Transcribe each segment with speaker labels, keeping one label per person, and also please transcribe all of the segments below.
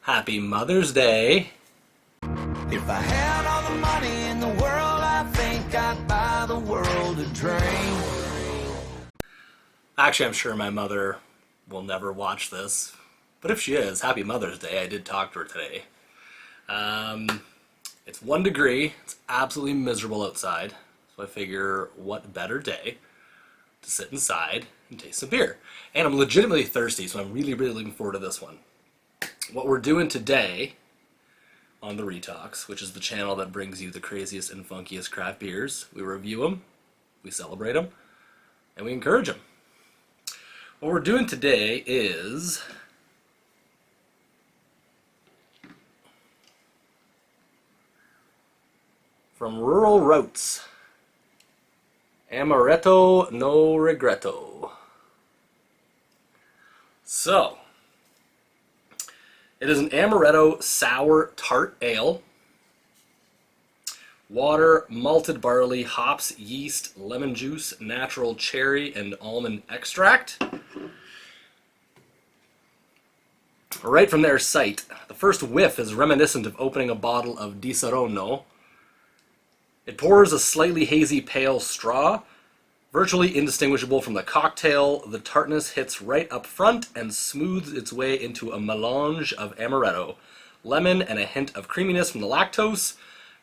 Speaker 1: Happy Mother's Day.
Speaker 2: If I had all the money in the world, I think I'd buy the world a drink.
Speaker 1: Actually, I'm sure my mother will never watch this, but if she is, happy Mother's Day. I did talk to her today. It's 1 degree. It's absolutely miserable outside, so I figure what better day to sit inside and taste some beer. And I'm legitimately thirsty, so I'm really looking forward to this one. What we're doing today on the Retox, which is the channel that brings you the craziest and funkiest craft beers, we review them, we celebrate them, and we encourage them. What we're doing today is from Rural Routes, Amaretto no Regretto. So, it is an Amaretto sour tart ale. Water, malted barley, hops, yeast, lemon juice, natural cherry, and almond extract. Right from their site, the first whiff is reminiscent of opening a bottle of Di Saronno. It pours a slightly hazy pale straw, virtually indistinguishable from the cocktail. The tartness hits right up front and smooths its way into a melange of amaretto, lemon, and a hint of creaminess from the lactose,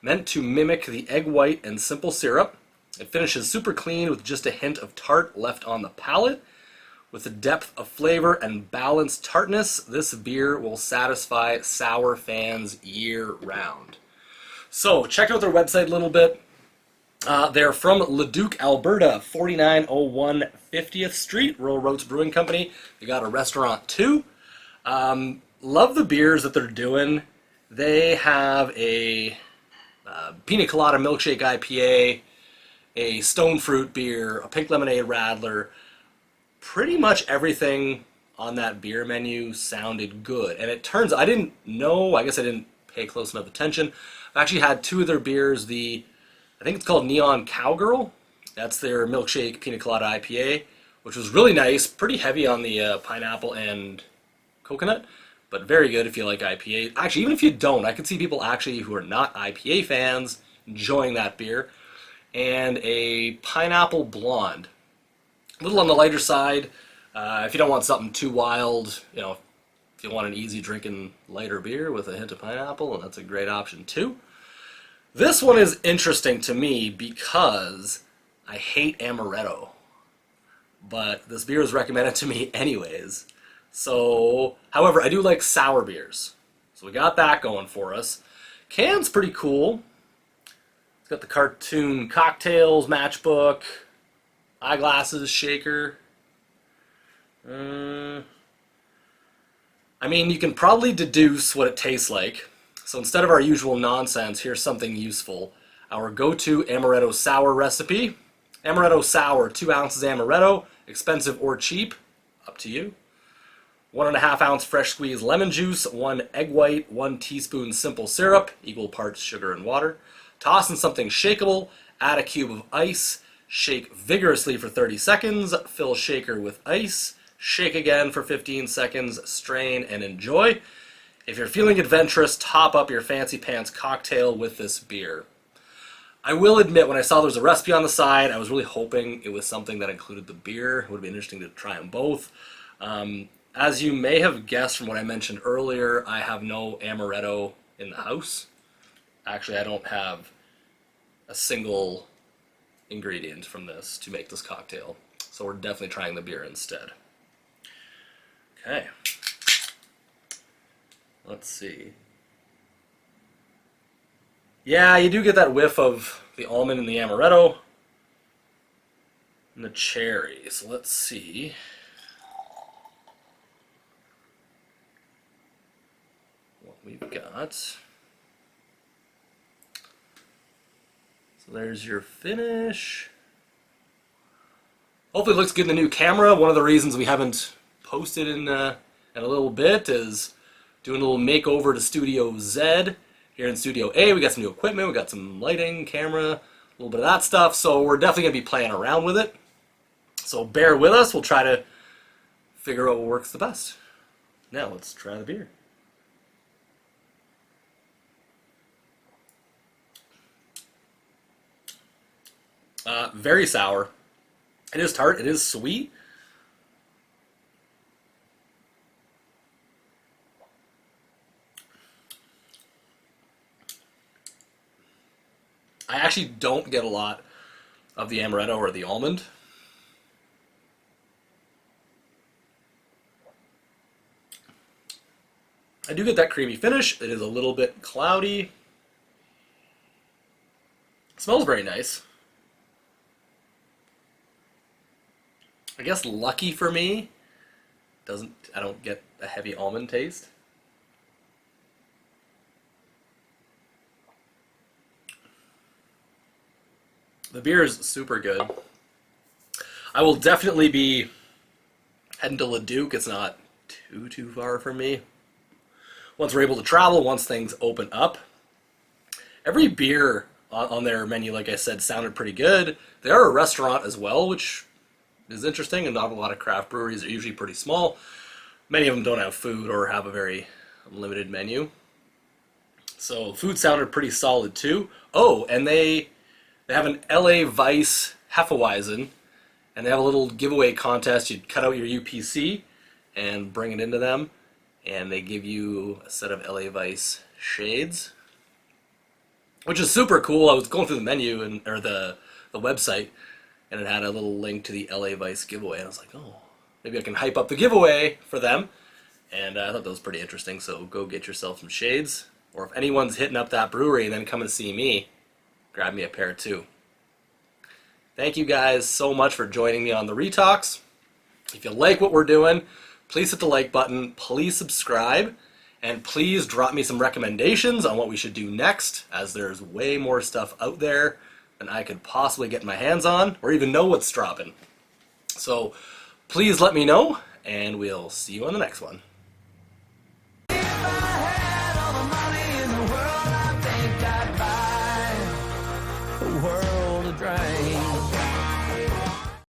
Speaker 1: meant to mimic the egg white and simple syrup. It finishes super clean with just a hint of tart left on the palate. With a depth of flavor and balanced tartness, this beer will satisfy sour fans year-round. So, check out their website a little bit. They're from Leduc, Alberta, 4901 50th Street, Rural Roads Brewing Company. They got a restaurant too. Love the beers that they're doing. They have a pina colada milkshake IPA, a stone fruit beer, a pink lemonade radler. Pretty much everything on that beer menu sounded good. And it turns, I didn't know, I guess I didn't pay close enough attention. I've actually had 2 of their beers, I think it's called Neon Cowgirl. That's their milkshake pina colada IPA, which was really nice, pretty heavy on the pineapple and coconut, but very good if you like IPA. Actually, even if you don't, I can see people actually who are not IPA fans enjoying that beer. And a pineapple blonde. A little on the lighter side. If you don't want something too wild, if you want an easy drinking lighter beer with a hint of pineapple, and that's a great option too. This one is interesting to me because I hate amaretto, but this beer is recommended to me anyways. So, however, I do like sour beers. So we got that going for us. Can's pretty cool. It's got the cartoon cocktails, matchbook, eyeglasses, shaker. I mean, you can probably deduce what it tastes like. So instead of our usual nonsense, here's something useful. Our go-to amaretto sour recipe. Amaretto sour, 2 ounces amaretto, expensive or cheap, up to you. 1.5 ounce fresh squeezed lemon juice, 1 egg white, 1 teaspoon simple syrup, equal parts sugar and water. Toss in something shakeable, add a cube of ice, shake vigorously for 30 seconds, fill shaker with ice, shake again for 15 seconds, strain and enjoy. If you're feeling adventurous, top up your fancy pants cocktail with this beer. I will admit, when I saw there was a recipe on the side, I was really hoping it was something that included the beer. It would have been interesting to try them both. As you may have guessed from what I mentioned earlier, I have no amaretto in the house. Actually, I don't have a single ingredient from this to make this cocktail. So we're definitely trying the beer instead. Okay. Let's see. Yeah, you do get that whiff of the almond and the amaretto and the cherry. So let's see. What we've got. So there's your finish. Hopefully it looks good in the new camera. One of the reasons we haven't posted in a little bit is doing a little makeover to Studio Z. Here in Studio A, we got some new equipment, we got some lighting, camera, a little bit of that stuff, so we're definitely going to be playing around with it. So bear with us, we'll try to figure out what works the best. Now let's try the beer. Very sour. It is tart. It is sweet. I actually don't get a lot of the amaretto or the almond. I do get that creamy finish. It is a little bit cloudy. It smells very nice. I guess lucky for me, I don't get a heavy almond taste. The beer is super good. I will definitely be heading to Leduc. It's not too far from me. Once we're able to travel, once things open up. Every beer on their menu, like I said, sounded pretty good. They are a restaurant as well, which is interesting, and not a lot of craft breweries are usually pretty small. Many of them don't have food or have a very limited menu. So food sounded pretty solid too. Oh, and they have an LA Vice Hefeweizen, and they have a little giveaway contest. You cut out your UPC and bring it into them, and they give you a set of LA Vice shades, which is super cool. I was going through the menu or the website, and it had a little link to the LA Vice giveaway, and I was like, oh, maybe I can hype up the giveaway for them. And I thought that was pretty interesting. So go get yourself some shades, or if anyone's hitting up that brewery, then come and see me. Grab me a pair too. Thank you guys so much for joining me on the Retox. If you like what we're doing, please hit the like button, please subscribe, and please drop me some recommendations on what we should do next, as there's way more stuff out there than I could possibly get my hands on, or even know what's dropping. So please let me know, and we'll see you on the next one.